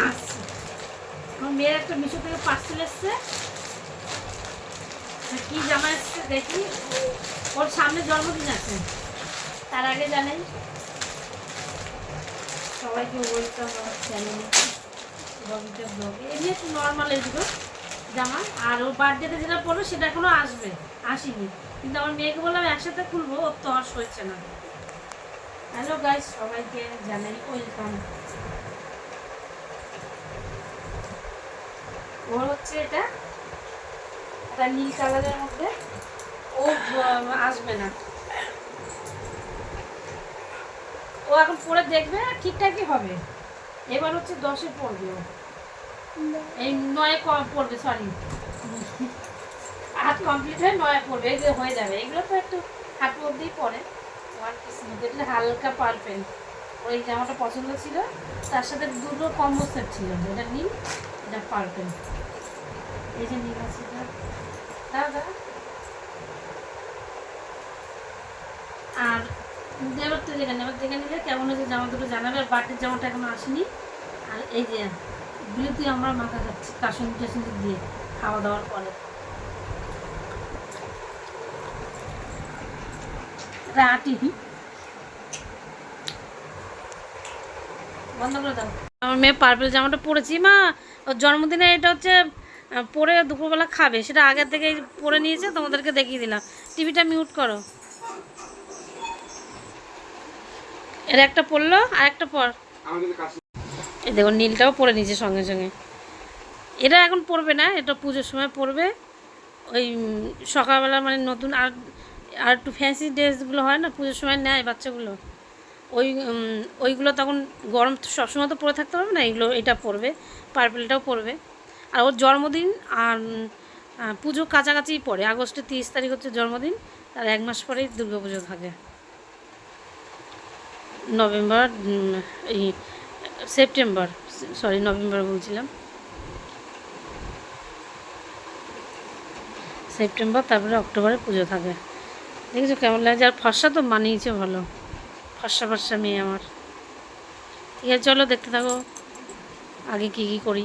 আসছে আমার মেয়ের একটা মিশো থেকে পার্সেল এসছে, কি জামা এসছে দেখি। ওর সামনে জন্মদিন আছে, তার আগে জানেন সবাইকে ওয়েলকাম আমার চ্যানেলে ববিতা ব্লগে। এমনি একটু নর্মাল এগুলো জামা। আর ওর বার্থডেতে যেটা পড়বে সেটা এখনো আসেনি, কিন্তু আমার মেয়েকে বললাম একসাথে খুলবো, ওর তো হর্ষ হচ্ছে না। হ্যালো গাইস, সবাইকে জানাই ওয়েলকাম। ওর হচ্ছে এটা নীল কালারের মধ্যে, ও আসবে না, ও এখন পরে দেখবে ঠিকঠাকই হবে। এবার হচ্ছে 10-এ পড়বে, ও এই 9-এ পড়বে, সরি 8 কমপ্লিট হয়ে 9-এ পড়বে, এগুলো হয়ে যাবে। এগুলো তো একটু হাঁটু অব্দিই পরে ওয়ান পিস মধ্যে, এটা হালকা পার্পেল। ওই জামাটা পছন্দ ছিল, তার সাথে দুটো কম্বো সেট ছিল, এটা নীল এটা পার্পেল। এই যে নীল আছে দাদা। আর এবার তো দেখে নিলে কেমন হয়েছে জামা দুটো জানাবে। আর বাটির জামাটা এখনো আসেনি। আর এই যে এগুলো তুই আমরা মাথা খাচ্ছি কাসুন টাসুন দিয়ে খাওয়া দাওয়ার পরে। রাটি বন্ধ করে দাও। আমার মেয়ে পার্পেল জামাটা পরেছি মা, ওর জন্মদিনে এটা হচ্ছে পরে দুপুরবেলা খাবে, সেটা আগের থেকেই পরে নিয়েছে, তোমাদেরকে দেখিয়ে দিলাম। টিভিটা মিউট করো। এর একটা পরলো আর একটা পর, এই দেখো নীলটাও পরে নিয়েছে সঙ্গে সঙ্গে। এটা এখন পরবে না, এটা পুজোর সময় পরবে। ওই সকালবেলা মানে নতুন আর আর একটু ফ্যান্সি ড্রেসগুলো হয় না পুজোর সময় নেয় বাচ্চাগুলো, ওইগুলো তখন গরম সবসময় তো পরে থাকতে পারবে না, এটা পরবে, পার্পেলটাও পরবে। আর ওর জন্মদিন আর পুজো কাছাকাছিই পড়ে, আগস্টের 30 তারিখ হচ্ছে জন্মদিন, তার 1 মাস পরেই দুর্গা পুজো থাকে। নভেম্বর এই সেপ্টেম্বর, সরি নভেম্বর বলছিলাম, সেপ্টেম্বর, তারপরে অক্টোবরে পুজো থাকে। দেখেছো কেমন লাগছে? আর ফর্সা তো মানিয়েছে ভালো, ফর্সা মেয়ে আমার। ঠিক আছে চলো দেখতে থাকো আগে কী করি।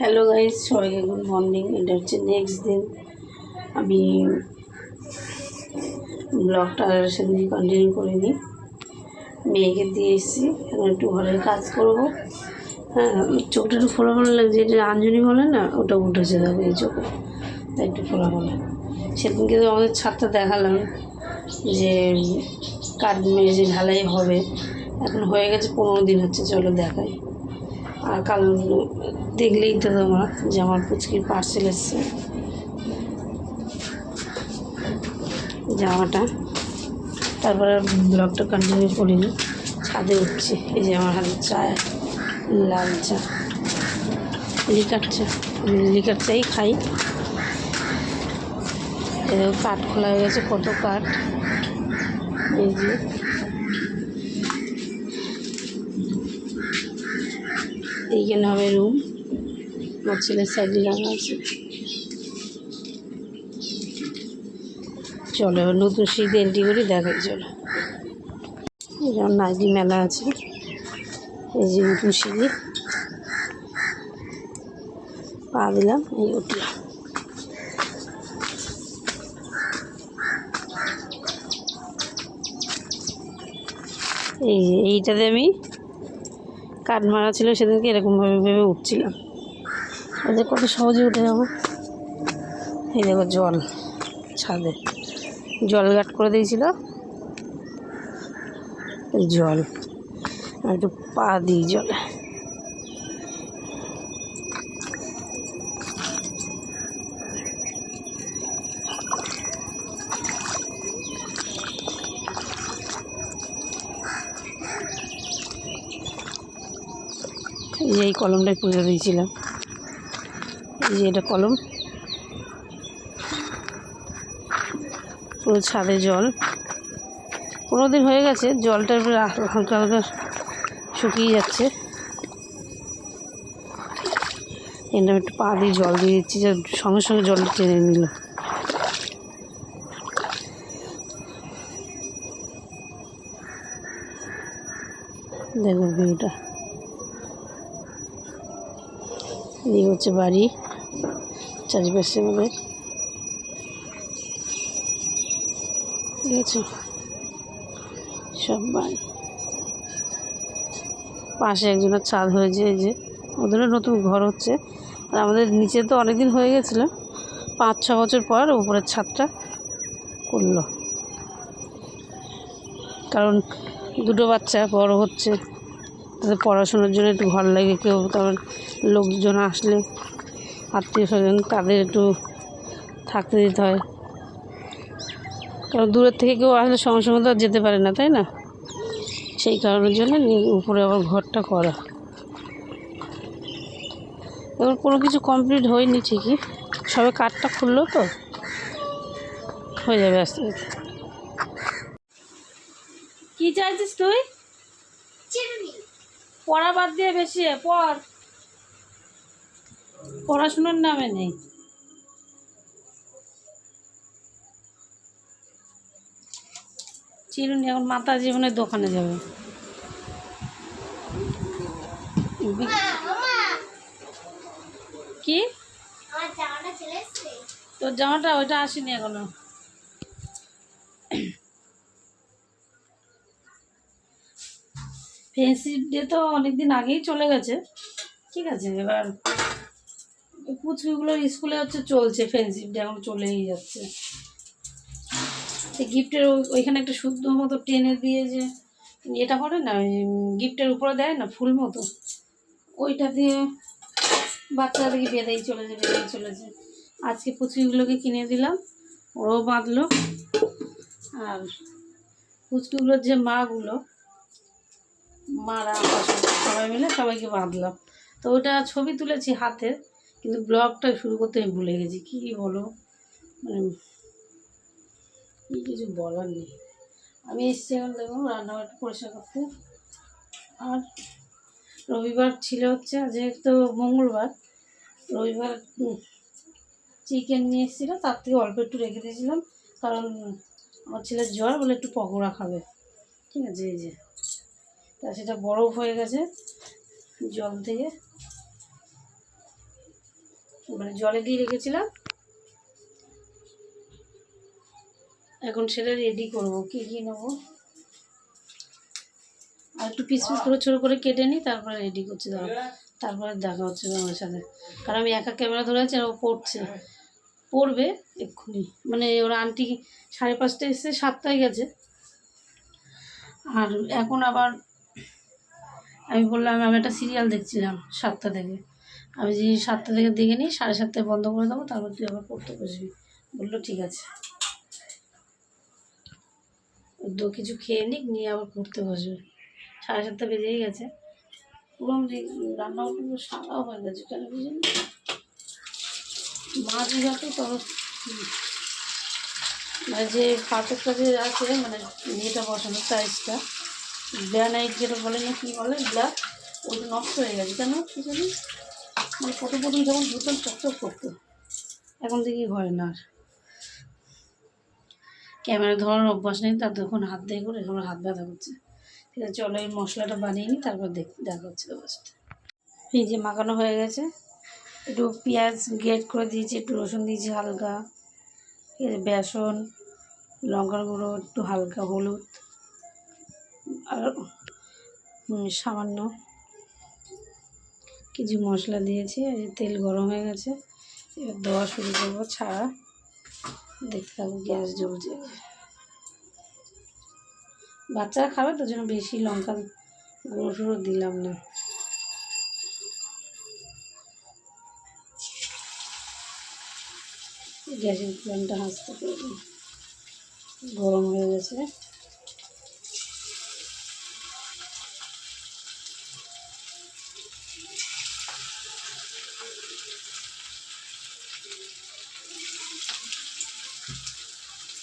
হ্যালো গাইজ, সবাইকে গুড মর্নিং। এটা হচ্ছে নেক্সট দিন। আমি ব্লগটা সেদিন কন্টিনিউ করিনি, মেয়েকে দিয়ে এসেছি, এখন একটু ঘরের কাজ করবো। হ্যাঁ, চোখটা একটু ফোলা ফোলা লাগছে, এটা আঞ্জনি বলে না, ওটা উঠেছে দেখো এই চোখে, তাই একটু ফোলা ফোলা। সেদিনকে তো আমাদের ছাদটা দেখালাম যে কাঠ মেরে ঢালাই হবে, এখন হয়ে গেছে 15 দিন হচ্ছে, চলো দেখাই। আর কাল দেখলেই তো তোমরা যে আমার পুচকির পার্সেল এসছে, জামাটা। তারপরে ব্লগটা কন্টিনিউ করিনি, ছাদে উঠছি। এই যে আমার হাতে চা, লাল চা, লিকার চা, আমি লিকার চাই খাই। কাঠ খোলা হয়ে গেছে, কত কাঠ। এই যে এইখানে হবে রুম, আমার ছেলের সাইকেল লাগা আছে। চলো নতুন শীত এন্ট্রি করি, দেখাই চলো। এই যেমন নাইটি মেলা আছে, এই যে নতুন সিঁড়ি, পা দিলাম, এই উঠলাম। এই যে এইটাতে আমি কাঠ মারা ছিল সেদিনকে, এরকমভাবে ভেবে উঠছিলাম, যে কত সহজে উঠে যাবো। এই দেখো জল, ছাদে জল গাট করে দিয়েছিল, এই জল একটু পা দিই জলে। এই কলমটাই পুজো দিয়েছিলাম, এই যে এটা কলম, পুরো ছাদে জল। 15 দিন হয়ে গেছে, জলটা হালকা হালকা শুকিয়ে যাচ্ছে। এটা একটু পা দিয়ে জল দিয়ে দিচ্ছি, যে সঙ্গে সঙ্গে জল টেনে নিল। দেখো ভিউটা। এদিকে হচ্ছে বাড়ি, চারিপাশে আমাদের, ঠিক আছে, সব বাড়ি। পাশে একজনের ছাদ হয়েছে, এই যে ওদেরও নতুন ঘর হচ্ছে। আর আমাদের নিচে তো অনেকদিন হয়ে গেছিলো, 5-6 বছর পর উপরের ছাদটা করলো, কারণ দুটো বাচ্চা বড় হচ্ছে, তাদের পড়াশোনার জন্য একটু ঘর লাগে, কেউ তারপর লোকজন আসলে আত্মীয় স্বজন তাদের একটু থাকতে দিতে হয়, কারণ দূরের থেকে কেউ আসলে সঙ্গে সঙ্গে তো আর যেতে পারে না, তাই না? সেই কারণের জন্য উপরে আবার ঘরটা করা। এবার কোনো কিছু কমপ্লিট হয়নি ঠিকই, সবে কাঠটা খুললো তো, হয়ে যাবে আস্তে আস্তে। কি চাইছিস তুই? পড়া বাদ দিয়ে বেশি পড়, পড়াশোনার নামে নেই। চিরুনি এখন মাতা জীবনের দোকানে যাবে। কি তোর জামাটা? ওইটা আসেনি এখনো। ফ্রেন্ডশিপ ডে তো অনেকদিন আগেই চলে গেছে, ঠিক আছে। এবার পুচকিগুলোর স্কুলে হচ্ছে চলছে ফ্রেন্ডশিপ ডে, এখন চলেই যাচ্ছে। গিফটের ওইখানে একটা শুদ্ধ মতো টেনে দিয়ে যে এটা করে না, গিফটের উপরে দেয় না ফুল মতো, ওইটা দিয়ে বাচ্চাদেরকে বেঁধেই চলেছে। আজকে পুচকিগুলোকে কিনে দিলাম, ওরাও বাঁধলো। আর পুচকিগুলোর যে মারা সবাই মিলে সবাইকে বাঁধলাম। তো ওটা ছবি তুলেছি হাতের, কিন্তু ব্লগটা শুরু করতে আমি ভুলে গেছি। কী বলো, মানে কিছু বলার নেই। আমি এসছি এখন, দেখো রান্নাবাড়ি পরিষ্কার করতে। আর রবিবার ছিল হচ্ছে, আজ তো মঙ্গলবার, রবিবার চিকেন নিয়ে এসেছিলো, তার থেকে অল্প একটু রেখে দিয়েছিলাম, কারণ আমার ছেলের জ্বর, বলে একটু পকোড়া খাবে, ঠিক আছে। এই যে তা সেটা বরফ হয়ে গেছে জল থেকে, মানে জলে দিয়ে রেখেছিলাম, এখন সেটা রেডি করবো। কী কী নেবো আর একটু পিস করে ছোটো করে কেটে নিই, তারপরে রেডি করছি। তারপরে দেখা হচ্ছে আমার সাথে, কারণ আমি একা ক্যামেরা ধরে আছি, ও পড়বে এক্ষুনি। মানে ওরা আন্টি 5:30 এসে 7টায় গেছে। আর এখন আবার আমি বললাম, আমি একটা সিরিয়াল দেখছিলাম 7টা থেকে, আমি যে 7টা থেকে দেখে নিই, 7:30টায় বন্ধ করে দেবো, তারপর তুই আবার পড়তে বসবি। বললো ঠিক আছে, কিছু খেয়ে নিয়ে আবার পড়তে বসবে। 7:30 বেজেই গেছে, পুরো রান্না পুরো সাদাও হয়ে গেছে, কেন বুঝিনি। মাছ যত তত, মানে যে পাথরটা যে আছে, মানে ইয়েটা বসানো টাইলসটা, গ্রানাইট যেটা বলে না, কী বলে ব্ল্যাক, ওটা নষ্ট হয়ে গেছে। কেন কী জানি, মানে প্রথম যখন ধুতাম চকচক করতো, এখন দেখি হয় না। আর ক্যামেরা ধরার অভ্যাস নেই, তার তখন হাত দিয়ে করে আমার হাত ব্যথা করছে। ঠিক আছে, চলো এই মশলাটা বানিয়ে নিই, তারপর দেখা হচ্ছে তোমার সাথে। এই যে মাখানো হয়ে গেছে, একটু পেঁয়াজ গ্রেট করে দিয়েছি, একটু রসুন দিয়েছি হালকা, ঠিক আছে, বেসন, লঙ্কার গুঁড়ো, একটু হালকা হলুদ, আর সামান্য কিছু মশলা দিয়েছি। তেল গরম হয়ে গেছে, এবার দেওয়া শুরু করবো, ছাড়া দেখতে থাকবো। গ্যাস জ্বলছে, বাচ্চারা খাবে তো, জন্য বেশি লঙ্কা গুঁড়ো দিলাম না। গ্যাসের ফ্লেমটা আস্তে করে দিই, গরম হয়ে গেছে।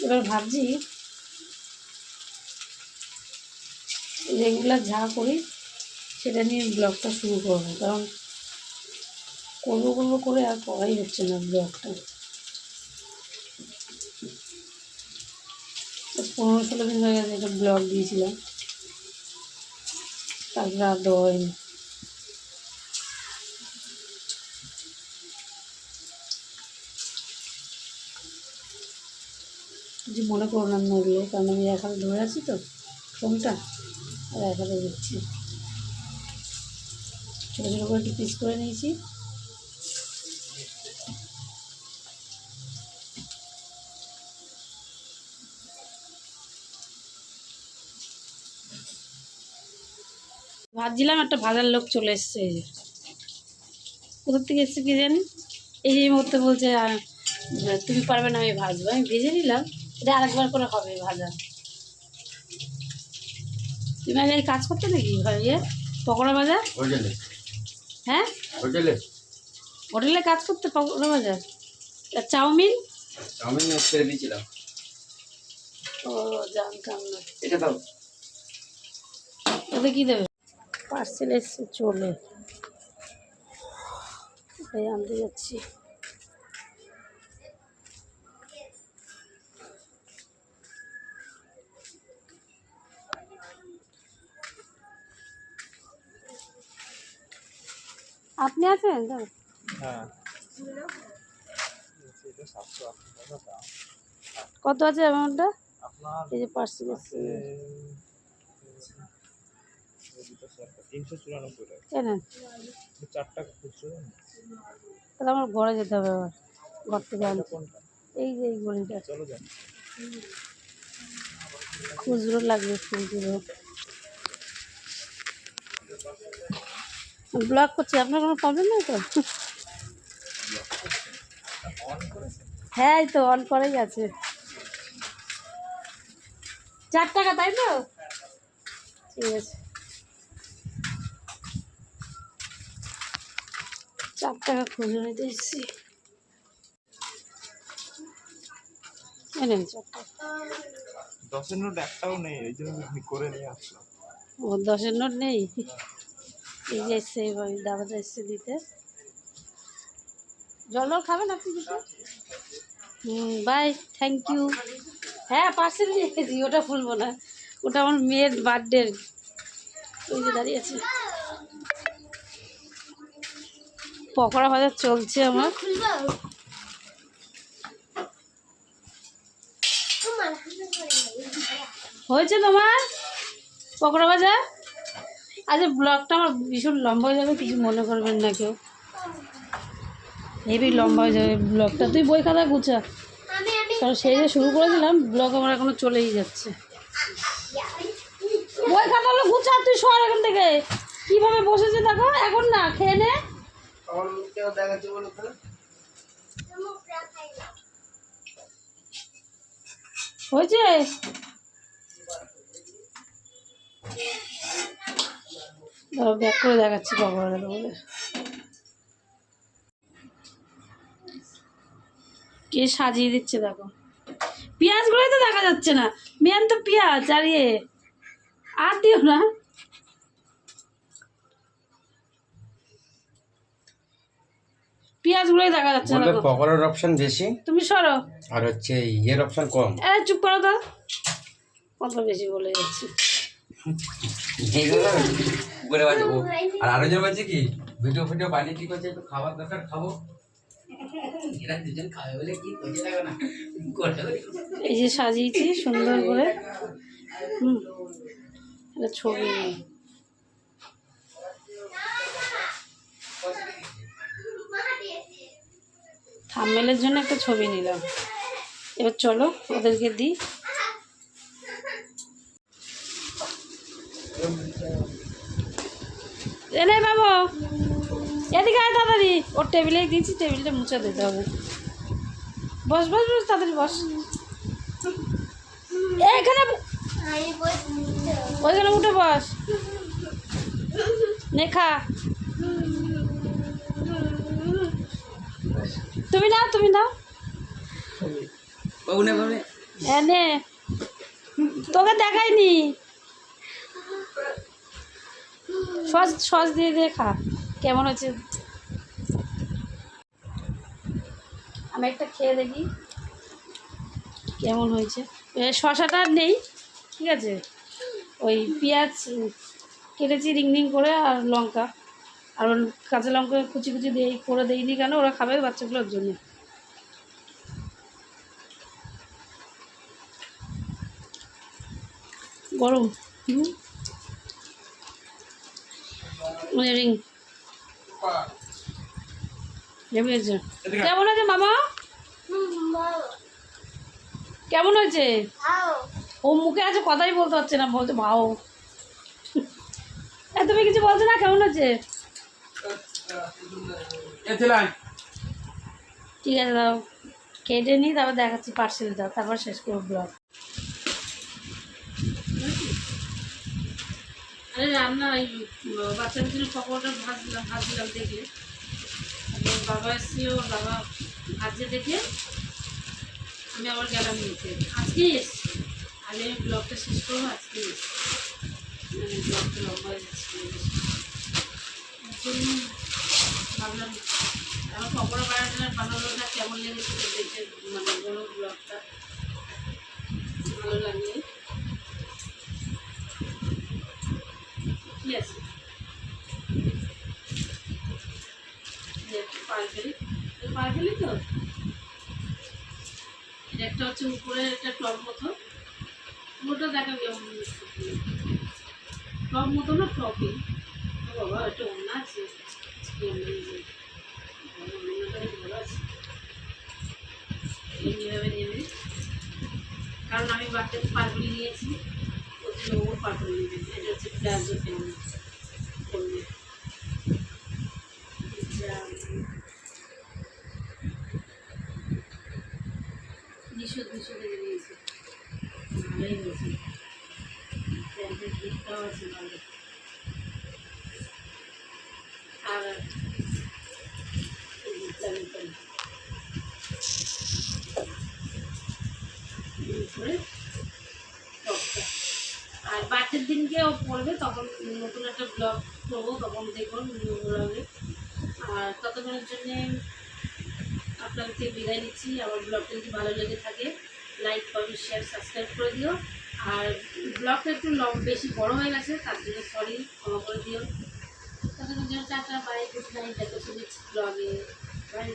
এবার ভাবছি রেগুলার যা করি সেটা নিয়ে ব্লগটা শুরু করবো, কারণ করবো করে আর করাই হচ্ছে না ব্লগটা। 15-16 দিন হয়ে গেছে এটা ব্লগ দিয়েছিলাম, তারপরে আর দেওয়া হয়নি। কিছু মনে করো না নড়লে, কারণ আমি এক হাতে ধরে আছি তো ফোনটা, আর এক হাতে দিচ্ছি। ছোটো ছোটো করে একটু পিস করে নিয়েছি। ভাজছিলাম, একটা ভাজার লোক চলে এসছে। এই যে কোথার থেকে এসছে কি জানি, এই যে মুহূর্তে বলছে তুমি পারবে না, আমি ভাজবো। আমি ভেজে নিলাম, এটা আরেকবার করে হবে ভাজা। তুমি আগে কাজ করতে নাকি ইয়ে পকোড়া ভাজা? হ্যাঁ, হোটেলে কাজ করতে পকোড়া ভাজা আর চাউমিন ছেড়ে দিয়েছিলাম। ও জানতাম না। এটা দাও, ওদের কি দেবে? পার্সেল এসছে, চলে তাই আনতে যাচ্ছি। আপনি আছেন? হ্যাঁ। কত আছে অ্যামাউন্টটা? এই যে পার্সেল এসছে, 394 টাকা। কেন 4 টাকা খুচরো? তাহলে আমার ঘরে যেতে হবে, আবার ঘর থেকে আনতে। এই যে এই গলিটা, চলো যান। খুচরো লাগবে, খুচরো। ব্লক করছি, আপনার কোনো প্রবলেম নেই তো? হ্যাঁ, এই তো অন করেই আছে। 4 টাকা, তাই তো? ঠিক আছে, 4 টাকা খুচরো নিতে এসেছি। এনেন 4 টাকা। 10-এর নোট একটাও নেই, এই জন্য করে নিয়ে আসলাম। ও 10-এর নোট নেই? এই যে এসছে, এইভাবে দাদাটা এসছে দিতে। জল খাবেন আপনি দিতে? Bye, thank you. হ্যাঁ, পার্সেল নিয়ে এসেছি, ওটা খুলবো না, ওটা আমার মেয়ের বার্থডে। ওই যে দাঁড়িয়ে আছে। পকোড়া ভাজা চলছে আমার। হয়েছে তোমার পকোড়া ভাজা? আচ্ছা, ব্লগটা আমার ভীষণ লম্বা হয়ে যাবে, কিছু মনে করবেন না কেউ। হেভি লম্বা হয়ে যাবে ব্লগটা। তুই বই খাতা গুছা, কারণ সেই যে শুরু করেছিলাম, ব্লগ আমার এখনো চলেই যাচ্ছে। বই খাতাগুলো গুছা, তুই সর এখান থেকে। কিভাবে বসেছে দেখো, এখন না খেয়ে নে। হয়েছে? ব্যাক করে দেখাচ্ছি পকোড়া বলে। কে সাজিয়ে দিচ্ছে দেখো, পেঁয়াজগুলোই তো দেখা যাচ্ছে না। মেন তো পেঁয়াজ, আর ইয়ে আর দিও না। পেঁয়াজগুলোই দেখা যাচ্ছে না। পকোড়ার অপশন বেশি, তুমি সরো। আর হচ্ছে ইয়ের অপশন কম। চুপ করো তো, কত বেশি বলে যাচ্ছে। আর আরো জন বলছে কি ভিডিও ফিডিও বানিয়ে কি করছে, একটু খাবার দরকার, খাবো। এরা দুজন খাবে বলে কি করছে দেখো না। এই যে সাজিয়েছি সুন্দর করে। এটা ছবি থাম্বনেলের জন্য একটা ছবি নিলাম। এবার চলো ওদেরকে দিই। এনে বাবু, এদিকে আয় তাড়াতাড়ি। ওর টেবিলেই দিয়েছি, টেবিলটা মুছে দিতে হবে। বস বস বস, তাড়াতাড়ি বস। এইখানে, ওইখানে উঠে বস, নে খা। তুমি নাও, তুমি নাও। নে, তোকে দেখাইনি। সস সস দিয়ে দিয়ে খা, কেমন হয়েছে। আমি একটা খেয়ে দেখি কেমন হয়েছে। শসাটা আর নেই, ঠিক আছে। ওই পেঁয়াজ কেটেছি রিং রিং করে, আর লঙ্কা, আর কাঁচা লঙ্কা কুচি কুচি দিয়ে করে দিইনি, কেন ওরা খাবে বাচ্চাগুলোর জন্য। গরম রিং কেমন আছে মামা? কেমন হয়েছে? ও মুখে আছে, কথাই বলতে পারছে না, বলছে ভাও। তুমি কিছু বলছো না? কেমন হচ্ছে? ঠিক আছে, দাও কেটে নিই, তারপর দেখাচ্ছি পার্সেল দাও, তারপর শেষ করবো ব্লগ। আরে রান্না ওই বাচ্চাদের জন্য পকোড়াটা ভাজছিলাম দেখলে, বাবা এসেছিল, বাবা ভাজছে দেখে আমি আবার গেলাম নিতে। আজকেই এসছি, আগে আমি ব্লগটা শেষ করবো, আজকেই এসছি, ব্লগটা লম্বা হয়ে যাচ্ছে জন্য ভাবলাম আমার পকোড়া বানানোটা কেমন লেগেছে দেখে, মানে বড় ব্লগটা ভালো লাগলে ঠিক আছে। পারফেলি তো এটা একটা হচ্ছে উপরে একটা টপ মতো, ওটা দেখা টপ মতো না, টপই বাবা, একটা অন্য আছে, ভালো আছে এইভাবে নেবে, কারণ আমি বাচ্চাকে পারফেলি নিয়েছি, ওর জন্য ও পারফেলি নেবে। এটা হচ্ছে প্লাজো প্যান্ট করবে, দুশো থেকে নিয়েছে, ভালোই হয়েছে, প্যান্টের দিকটাও আছে ভালো। আর উপরে টপটা, আর বার্থডের দিনকে ও পড়বে, তখন নতুন একটা ব্লগ করবো, তখন দেখবো নিউ ব্লগে। আর ততক্ষণের জন্যে আপনাদের থেকে বিদায় নিচ্ছি। আমার ব্লগটা যদি ভালো লেগে থাকে লাইক, কমেন্ট, শেয়ার, সাবস্ক্রাইব করে দিও। আর ব্লগটা একটু বেশি বড় হয়ে গেছে, তার জন্য সরি, ক্ষমা করে দিও। ততক্ষণের জন্য টাটা, বাই, গুড নাইট, দেখা হচ্ছে নেক্সট ব্লগে, বাই।